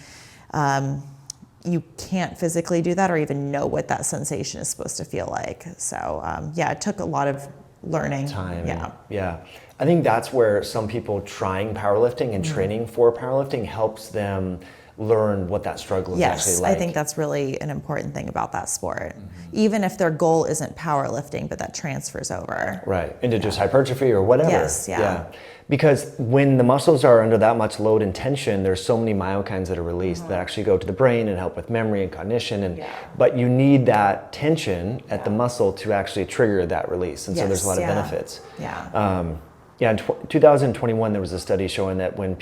you can't physically do that or even know what that sensation is supposed to feel like. So it took a lot of learning. Time. Yeah. I think that's where some people trying powerlifting and training for powerlifting helps them learn what that struggle is actually like. Yes, I think that's really an important thing about that sport. Even if their goal isn't powerlifting, but that transfers over. Right, into just hypertrophy or whatever. Yes, yeah. Because when the muscles are under that much load and tension, there's so many myokines that are released that actually go to the brain and help with memory and cognition. But you need that tension at the muscle to actually trigger that release. And so there's a lot of benefits. In 2021, there was a study showing that when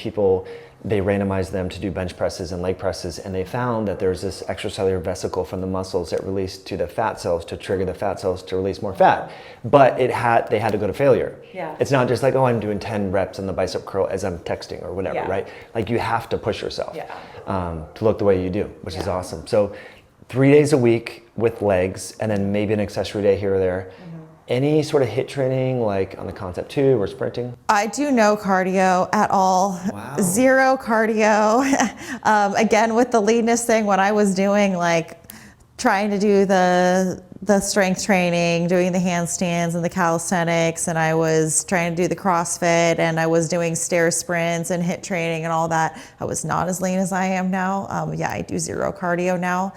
they randomized them to do bench presses and leg presses, and they found that there's this extracellular vesicle from the muscles that released to the fat cells to trigger the fat cells to release more fat. But they had to go to failure. It's not just like, oh, I'm doing 10 reps on the bicep curl as I'm texting or whatever, right? Like you have to push yourself to look the way you do, which is awesome. So 3 days a week with legs, and then maybe an accessory day here or there. Any sort of HIIT training, like on the Concept 2 or sprinting? I do no cardio at all. Wow. Zero cardio. Again, with the leanness thing, when I was doing trying to do the the strength training, doing the handstands and the calisthenics, and I was trying to do the CrossFit, and I was doing stair sprints and HIIT training and all that. I was not as lean as I am now. Yeah, I do zero cardio now.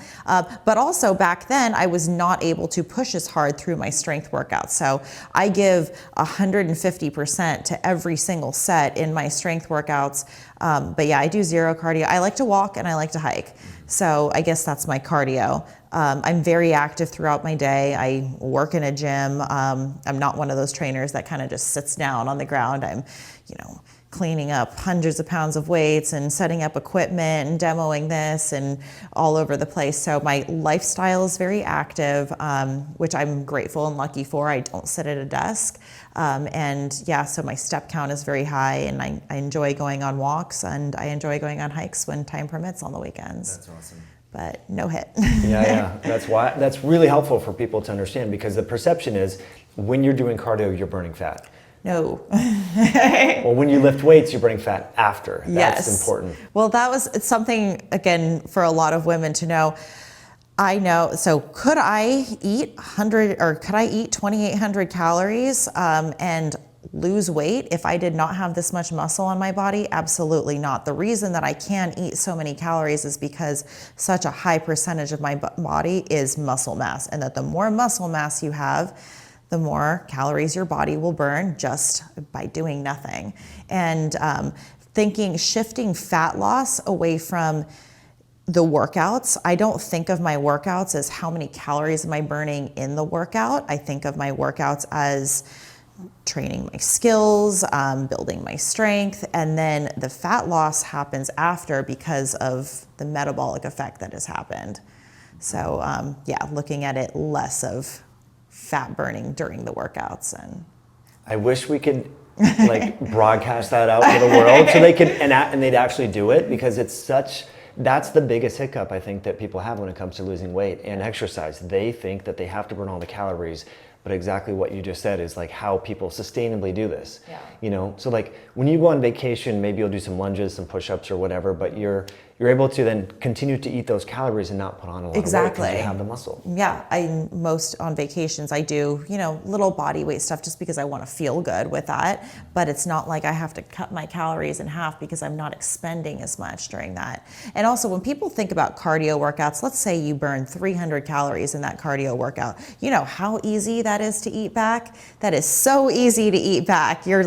But also back then, I was not able to push as hard through my strength workouts. So I give 150% to every single set in my strength workouts. But yeah, I do zero cardio. I like to walk and I like to hike. So I guess that's my cardio. I'm very active throughout my day. I work in a gym. I'm not one of those trainers that kind of just sits down on the ground. I'm, cleaning up hundreds of pounds of weights and setting up equipment and demoing this and all over the place. So my lifestyle is very active, which I'm grateful and lucky for. I don't sit at a desk. And yeah, so my step count is very high, and I enjoy going on walks, and I enjoy going on hikes when time permits on the weekends. That's awesome. But no HIIT. Yeah. That's really helpful for people to understand, because the perception is when you're doing cardio, you're burning fat. No. Well, when you lift weights, you're burning fat after. That's important. Well, it's something, again, for a lot of women to know. I know. So could I eat 2,800 calories and lose weight if I did not have this much muscle on my body? Absolutely not. The reason that I can eat so many calories is because such a high percentage of my body is muscle mass, and that the more muscle mass you have, the more calories your body will burn just by doing nothing. And shifting fat loss away from the workouts. I don't think of my workouts as how many calories am I burning in the workout. I think of my workouts as training my skills, building my strength, and then the fat loss happens after because of the metabolic effect that has happened. So looking at it less of fat burning during the workouts. And I wish we could broadcast that out to the world so they could and they'd actually do it, because that's the biggest hiccup I think that people have when it comes to losing weight and exercise. They think that they have to burn all the calories, but exactly what you just said is how people sustainably do this. Yeah. So when you go on vacation, maybe you'll do some lunges, some push-ups or whatever, but you're able to then continue to eat those calories and not put on a lot of weight because you have the muscle. Yeah, most on vacations I do, little body weight stuff just because I want to feel good with that, but it's not like I have to cut my calories in half because I'm not expending as much during that. And also when people think about cardio workouts, let's say you burn 300 calories in that cardio workout. You know how easy that is to eat back? That is so easy to eat back. You're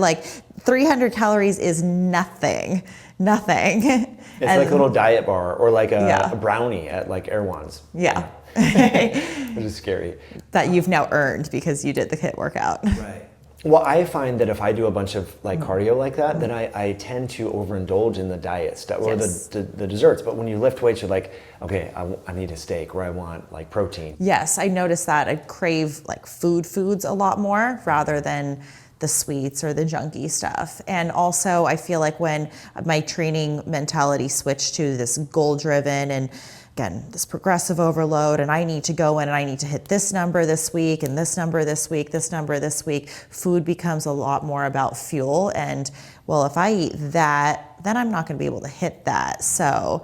300 calories is nothing. It's like a little diet bar or a brownie at Erewhon's. Yeah. Which is scary. That you've now earned because you did the HIIT workout. Right. Well, I find that if I do a bunch of cardio like that, then I tend to overindulge in the diet stuff or the desserts. But when you lift weights, you're okay, I need a steak, or I want protein. Yes, I noticed that. I crave foods a lot more rather than the sweets or the junky stuff. And also I feel like when my training mentality switched to this goal-driven and again, this progressive overload, and I need to go in and I need to hit this number this week and this number this week, this number this week, food becomes a lot more about fuel. And well, if I eat that, then I'm not gonna be able to hit that. So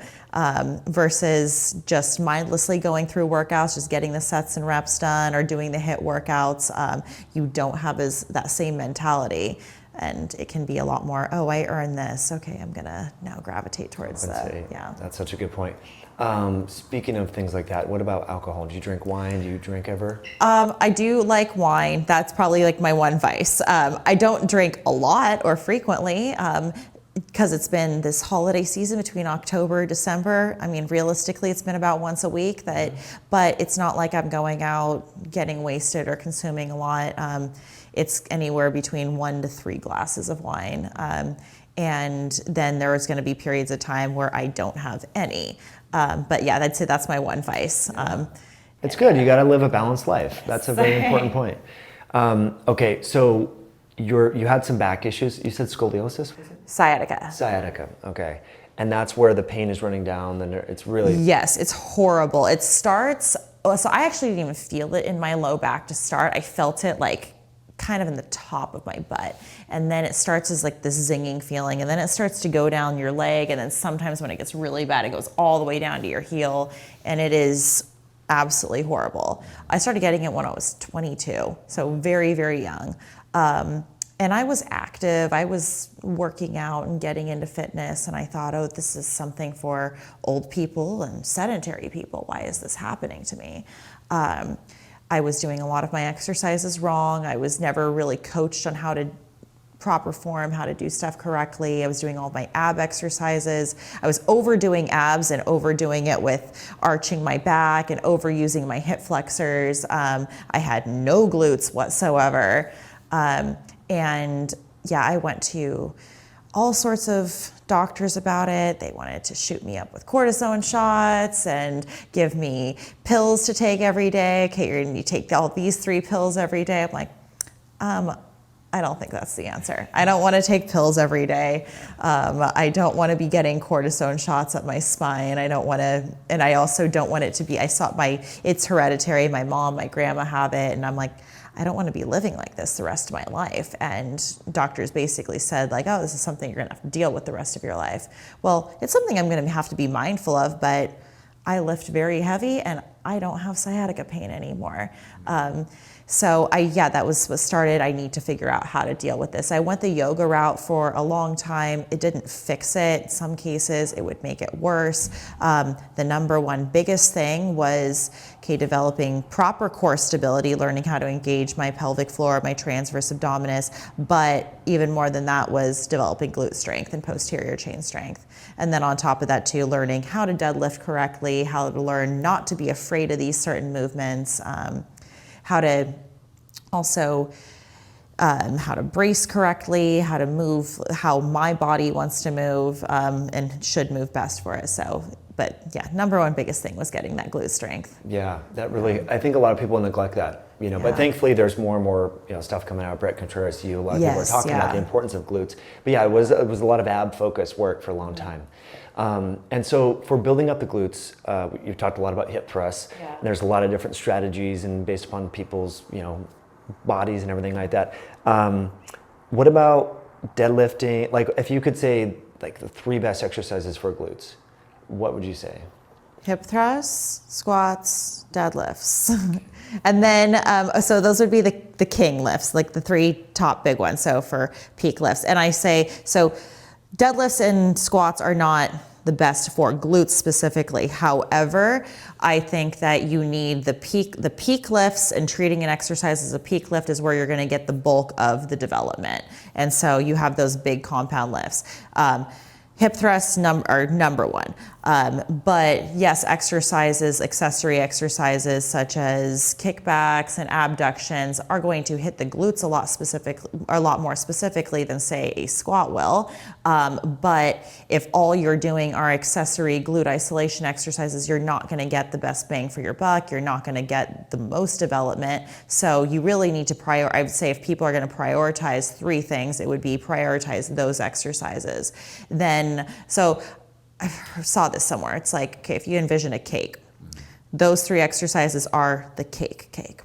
versus just mindlessly going through workouts, just getting the sets and reps done or doing the HIIT workouts, you don't have that same mentality. And it can be a lot more, I earned this. Okay, I'm gonna now gravitate towards that. Yeah. That's such a good point. Speaking of things like that, what about alcohol? Do you drink wine? Do you drink ever? I do like wine. That's probably my one vice. I don't drink a lot or frequently because it's been this holiday season between October, December. I mean, realistically, it's been about once a week but it's not like I'm going out getting wasted or consuming a lot. It's anywhere between 1 to 3 glasses of wine. And then there's going to be periods of time where I don't have any. But yeah, I'd say that's my one vice. It's good. You got to live a balanced life. That's a very important point. Okay, so you had some back issues. You said scoliosis? Was it? Sciatica. Okay. And that's where the pain is running down. It's really... Yes, it's horrible. It starts... So I actually didn't even feel it in my low back to start. I felt it kind of in the top of my butt. And then it starts as this zinging feeling, and then it starts to go down your leg, and then sometimes when it gets really bad, it goes all the way down to your heel, and it is absolutely horrible. I started getting it when I was 22, so very, very young. And I was active, I was working out and getting into fitness, and I thought, oh, this is something for old people and sedentary people. Why is this happening to me? I was doing a lot of my exercises wrong. I was never really coached on how to proper form, how to do stuff correctly. I was doing all my ab exercises. I was overdoing abs and overdoing it with arching my back and overusing my hip flexors. I had no glutes whatsoever. And yeah, I went to all sorts of doctors about it. They wanted to shoot me up with cortisone shots and give me pills to take every day. Okay, you take all these 3 pills every day. I'm like, I don't think that's the answer. I don't want to take pills every day. I don't want to be getting cortisone shots up my spine. I don't want to, and I also don't want it to be, it's hereditary. My mom, my grandma have it. And I'm like, I don't want to be living like this the rest of my life. And doctors basically said like, oh, this is something you're going to have to deal with the rest of your life. Well, it's something I'm going to have to be mindful of, but I lift very heavy and I don't have sciatica pain anymore. So that was what started. I need to figure out how to deal with this. I went the yoga route for a long time. It didn't fix it. In some cases, it would make it worse. The number one biggest thing was developing proper core stability, learning how to engage my pelvic floor, my transverse abdominis, but even more than that was developing glute strength and posterior chain strength. And then on top of that too, learning how to deadlift correctly, how to learn not to be afraid of these certain movements, how to also how to brace correctly, how to move, how my body wants to move and should move best for it. But yeah, number one biggest thing was getting that glute strength. Yeah, that really, I think a lot of people neglect that, but thankfully there's more and more, stuff coming out. Brett Contreras, a lot of people are talking about the importance of glutes. But yeah, it was a lot of ab focused work for a long time. And so for building up the glutes, you've talked a lot about hip thrusts. Yeah. There's a lot of different strategies and based upon people's, bodies and everything like that. What about deadlifting? Like if you could say like the 3 best exercises for glutes, what would you say? Hip thrusts, squats, deadlifts. And then, so those would be the king lifts, like the 3 top big ones. So for peak lifts. And I say, so deadlifts and squats are not the best for glutes specifically. However, I think that you need the peak lifts, and treating an exercise as a peak lift is where you're going to get the bulk of the development. And so you have those big compound lifts. Hip thrusts are number one. But yes, accessory exercises such as kickbacks and abductions are going to hit the glutes a lot more specifically than say a squat will. But if all you're doing are accessory glute isolation exercises, you're not going to get the best bang for your buck. You're not going to get the most development. So you really need to I would say if people are going to prioritize 3 things, it would be prioritize those exercises. So I saw this somewhere. It's like, okay, if you envision a cake, those 3 exercises are the cake.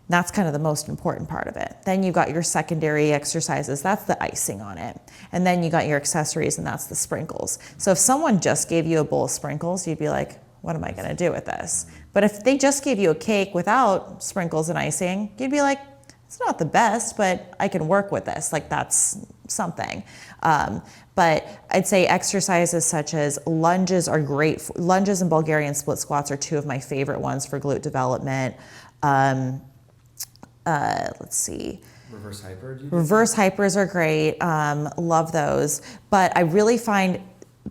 That's kind of the most important part of it. Then you got your secondary exercises, that's the icing on it. And then you got your accessories, and that's the sprinkles. So if someone just gave you a bowl of sprinkles, you'd be like, what am I gonna do with this? But if they just gave you a cake without sprinkles and icing, you'd be like, it's not the best, but I can work with this. Like that's something. But I'd say exercises such as lunges are great. Lunges and Bulgarian split squats are 2 of my favorite ones for glute development. Let's see. Reverse hyper? Reverse hypers are great. Love those. But I really find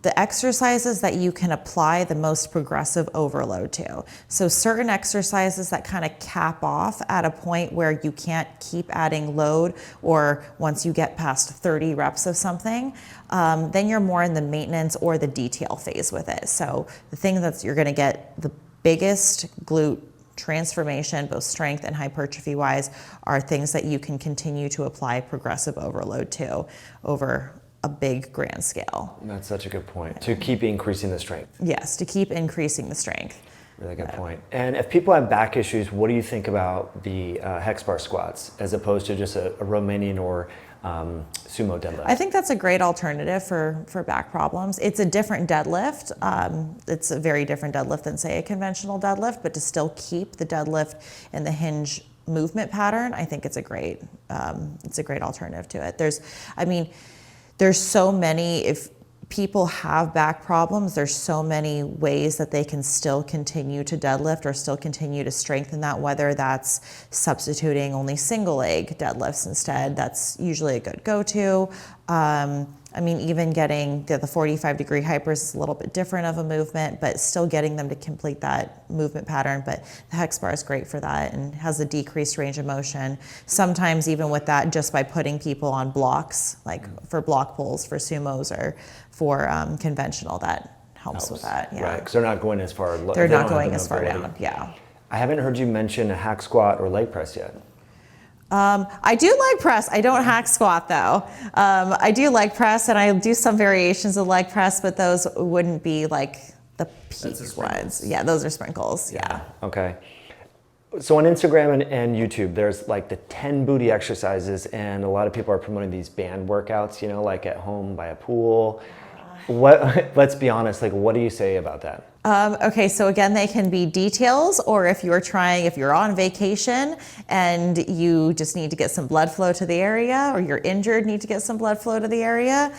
the exercises that you can apply the most progressive overload to. So certain exercises that kind of cap off at a point where you can't keep adding load, or once you get past 30 reps of something, then you're more in the maintenance or the detail phase with it. So the thing that you're going to get the biggest glute transformation, both strength and hypertrophy wise, are things that you can continue to apply progressive overload to over a big grand scale. That's such a good point. To keep increasing the strength. Yes, to keep increasing the strength. Really good point. And if people have back issues, what do you think about the hex bar squats as opposed to just a Romanian or sumo deadlift? I think that's a great alternative for back problems. It's a different deadlift. It's a very different deadlift than, say, a conventional deadlift, but to still keep the deadlift and the hinge movement pattern, I think it's a great alternative to it. There's so many, if people have back problems, there's so many ways that they can still continue to deadlift or still continue to strengthen that, whether that's substituting only single leg deadlifts instead. That's usually a good go-to. Even getting the 45-degree hypers is a little bit different of a movement, but still getting them to complete that movement pattern. But the hex bar is great for that and has a decreased range of motion. Sometimes even with that, just by putting people on blocks, like for block pulls, for sumos, or for conventional, that helps with that. Yeah. Right, because they're not going as far. They're not going as far down. Yeah. I haven't heard you mention a hack squat or leg press yet. I do leg press. I don't hack squat though. I do leg press, and I do some variations of leg press, but those wouldn't be like the peak ones. Yeah, those are sprinkles. Yeah. Okay. So on Instagram and YouTube, there's like the 10 booty exercises, and a lot of people are promoting these band workouts, like at home by a pool. Let's be honest, like, what do you say about that? Okay, so again, they can be details, or if you're on vacation and you just need to get some blood flow to the area, or you're injured, need to get some blood flow to the area,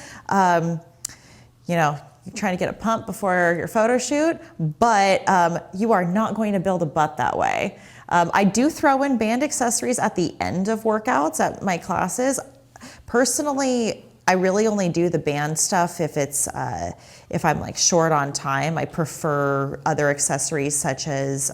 you're trying to get a pump before your photo shoot, but you are not going to build a butt that way. I do throw in band accessories at the end of workouts at my classes. Personally, I really only do the band stuff if I'm like short on time. I prefer other accessories such as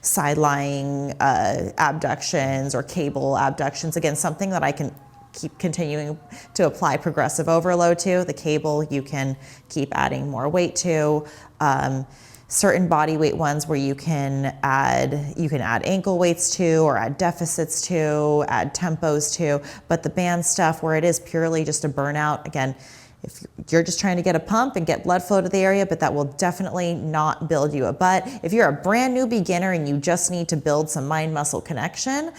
side-lying abductions or cable abductions. Again, something that I can keep continuing to apply progressive overload to. The cable you can keep adding more weight to. Certain body weight ones where you can add ankle weights to, or add deficits to, add tempos to, but the band stuff where it is purely just a burnout, again, if you're just trying to get a pump and get blood flow to the area, but that will definitely not build you a butt. If you're a brand new beginner and you just need to build some mind-muscle connection,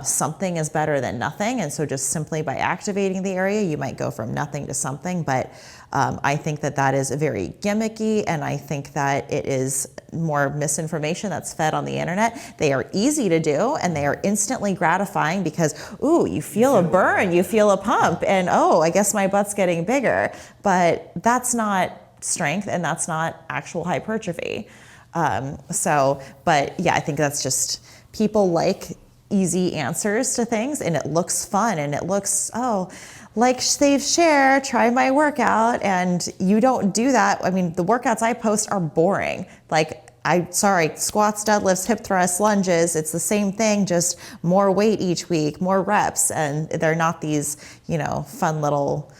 something is better than nothing. And so just simply by activating the area, you might go from nothing to something. But I think that is very gimmicky, and I think that it is more misinformation that's fed on the internet. They are easy to do, and they are instantly gratifying because, ooh, you feel a burn, you feel a pump, and oh, I guess my butt's getting bigger. But that's not strength, and that's not actual hypertrophy. But yeah, I think that's just, people like easy answers to things, and it looks fun, and it looks, like they've shared, try my workout, and you don't do that. I mean, the workouts I post are boring. Squats, deadlifts, hip thrusts, lunges, it's the same thing, just more weight each week, more reps, and they're not these, fun little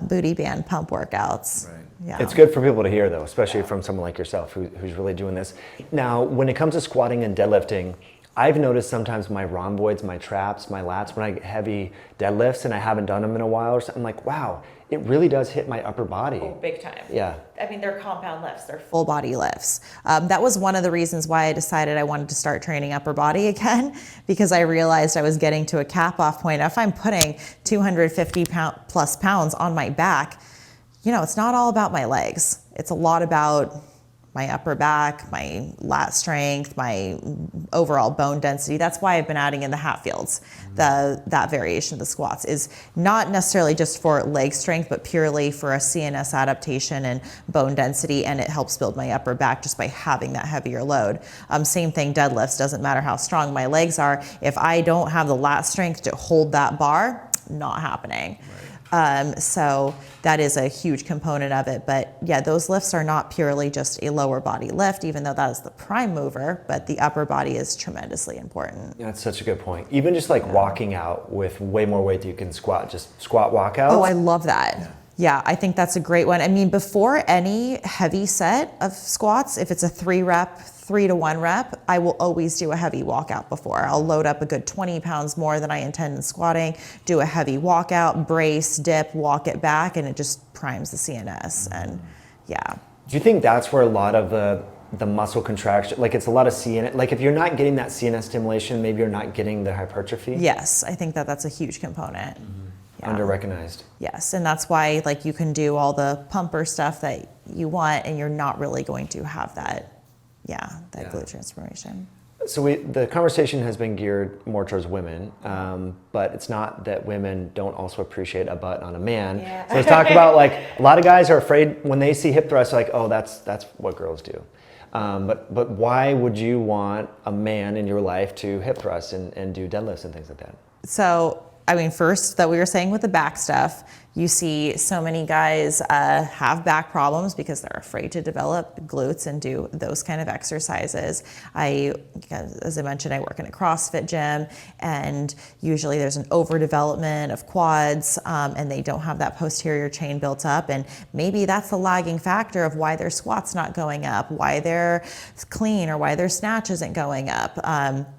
booty band pump workouts. Right. Yeah. It's good for people to hear though, especially from someone like yourself who's really doing this. Now, when it comes to squatting and deadlifting, I've noticed sometimes my rhomboids, my traps, my lats, when I get heavy deadlifts and I haven't done them in a while or something, I'm like, wow, it really does hit my upper body. Oh, big time. Yeah. I mean, they're compound lifts. They're full body lifts. That was one of the reasons why I decided I wanted to start training upper body again, because I realized I was getting to a cap off point. If I'm putting 250 plus pounds on my back, it's not all about my legs. It's a lot about my upper back, my lat strength, my overall bone density. That's why I've been adding in the Hatfields. That variation of the squats is not necessarily just for leg strength, but purely for a CNS adaptation and bone density, and it helps build my upper back just by having that heavier load. Same thing, deadlifts. Doesn't matter how strong my legs are. If I don't have the lat strength to hold that bar, not happening. So that is a huge component of it. But yeah, those lifts are not purely just a lower body lift, even though that is the prime mover, but the upper body is tremendously important. Yeah, that's such a good point. Even just like walking out with way more weight than you can squat, just squat walkouts. Oh, I love that. Yeah, I think that's a great one. I mean, before any heavy set of squats, if it's a 3 to 1 rep, I will always do a heavy walkout before. I'll load up a good 20 pounds more than I intend in squatting, do a heavy walkout, brace, dip, walk it back, and it just primes the CNS. And yeah. Do you think that's where a lot of the muscle contraction, like it's a lot of CNS, like if you're not getting that CNS stimulation, maybe you're not getting the hypertrophy? Yes, I think that's a huge component. Under-recognized. Yes, and that's why like you can do all the pumper stuff that you want, and you're not really going to have that, glute transformation. So the conversation has been geared more towards women, but it's not that women don't also appreciate a butt on a man. Yeah. So let's talk about, like, a lot of guys are afraid when they see hip thrusts, like, oh, that's what girls do. But why would you want a man in your life to hip thrust and do deadlifts and things like that? So, I mean, first, that we were saying with the back stuff, you see so many guys have back problems because they're afraid to develop glutes and do those kind of exercises. As I mentioned, I work in a CrossFit gym, and usually there's an overdevelopment of quads, and they don't have that posterior chain built up, and maybe that's the lagging factor of why their squat's not going up, why they're clean, or why their snatch isn't going up.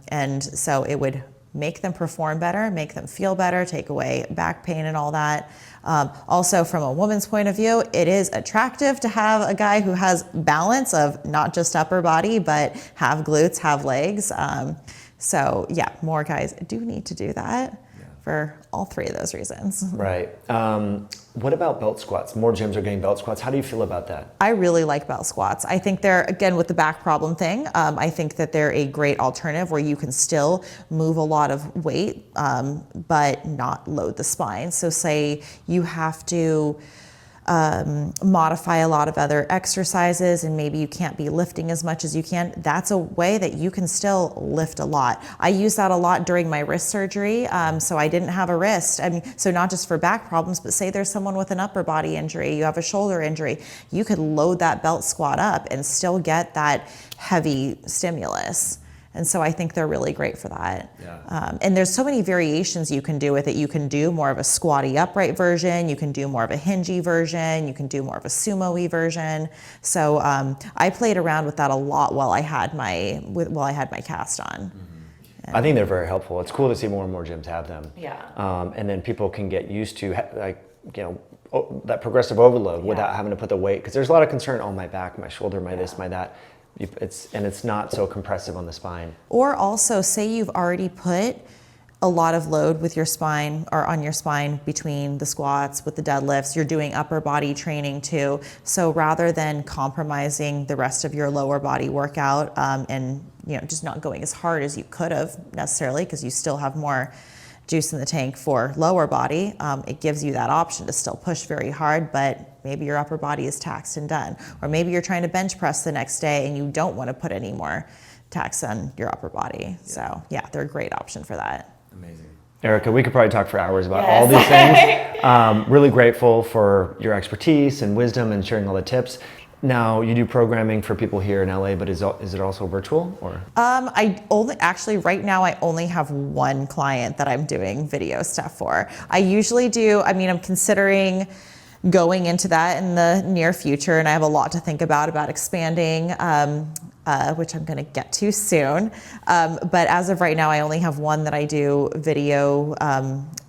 And so it would make them perform better, make them feel better, take away back pain and all that. Also, from a woman's point of view, it is attractive to have a guy who has balance of not just upper body, but have glutes, have legs. So yeah, more guys do need to do that for all three of those reasons. Right. What about belt squats? More gyms are getting belt squats. How do you feel about that? I really like belt squats. I think they're, again, with the back problem thing, I think that they're a great alternative where you can still move a lot of weight, but not load the spine. So say you have to modify a lot of other exercises and maybe you can't be lifting as much as you can. That's a way that you can still lift a lot. I use that a lot during my wrist surgery. So I didn't have a wrist. I mean, so not just for back problems, but say there's someone with an upper body injury, you have a shoulder injury, you could load that belt squat up and still get that heavy stimulus. And so I think they're really great for that. Yeah. And there's so many variations you can do with it. You can do more of a squatty upright version. You can do more of a hingy version. You can do more of a sumo-y version. So I played around with that a lot while I had my cast on. Mm-hmm. I think they're very helpful. It's cool to see more and more gyms have them. Yeah. And then people can get used to, like, that progressive overload without having to put the weight. Because there's a lot of concern, oh, my back, my shoulder, my this, my that. It's not so compressive on the spine. Or also, say you've already put a lot of load with your spine or on your spine between the squats, with the deadlifts, you're doing upper body training too. So rather than compromising the rest of your lower body workout and just not going as hard as you could have necessarily, because you still have more juice in the tank for lower body, it gives you that option to still push very hard, but maybe your upper body is taxed and done. Or maybe you're trying to bench press the next day and you don't want to put any more tax on your upper body. Yeah. So yeah, they're a great option for that. Amazing. Erika, we could probably talk for hours about all these things. Really grateful for your expertise and wisdom and sharing all the tips. Now, you do programming for people here in LA, but is it also virtual, or? Right now I only have one client that I'm doing video stuff for. I usually do, I'm considering going into that in the near future, and I have a lot to think about expanding, which I'm gonna get to soon. But as of right now, I only have one that I do video.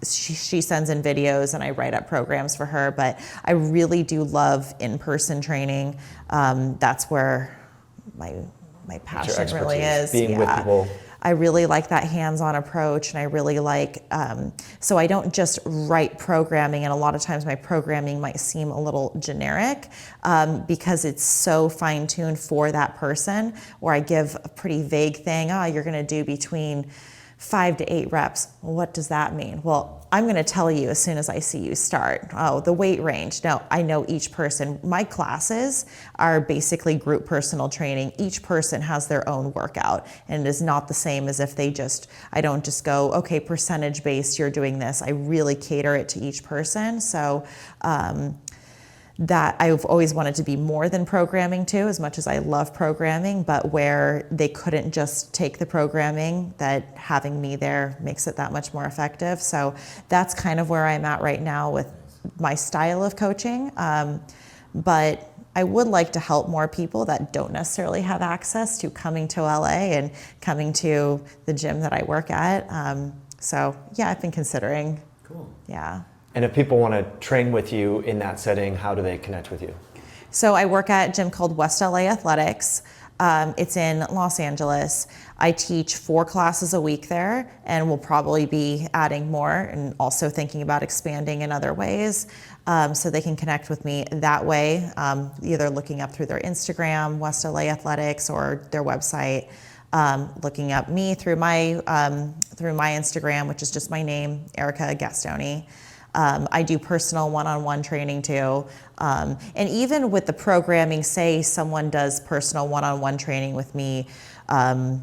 She sends in videos and I write up programs for her, but I really do love in-person training. That's where my passion really is. Being with people. I really like that hands-on approach, and I really like, so I don't just write programming, and a lot of times my programming might seem a little generic because it's so fine-tuned for that person, or I give a pretty vague thing, you're gonna do between 5 to 8 reps. Well, what does that mean? Well, I'm gonna tell you as soon as I see you start. Oh, the weight range. No, I know each person. My classes are basically group personal training. Each person has their own workout, and it is not the same as if I don't just go, okay, percentage based, you're doing this. I really cater it to each person. So, that I've always wanted to be more than programming too, as much as I love programming, but where they couldn't just take the programming, that having me there makes it that much more effective. So that's kind of where I'm at right now with my style of coaching. But I would like to help more people that don't necessarily have access to coming to LA and coming to the gym that I work at. So yeah, I've been considering. Cool. Yeah. And if people want to train with you in that setting, how do they connect with you? So I work at a gym called West LA Athletics. It's in Los Angeles. I teach 4 classes a week there, and we'll probably be adding more and also thinking about expanding in other ways. So they can connect with me that way, either looking up through their Instagram, West LA Athletics, or their website. Looking up me through my Instagram, which is just my name, Erika Gasztonyi. I do personal one-on-one training too. And even with the programming, say someone does personal one-on-one training with me,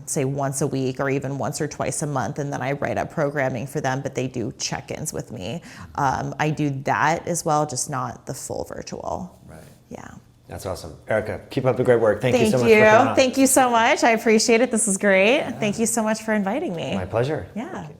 say once a week or even once or twice a month, and then I write up programming for them, but they do check-ins with me. I do that as well, just not the full virtual. Right. Yeah. That's awesome. Erika, keep up the great work. Thank you so much for coming on. Thank you so much. I appreciate it. This is great. Thank you so much for inviting me. My pleasure. Yeah. Thank you.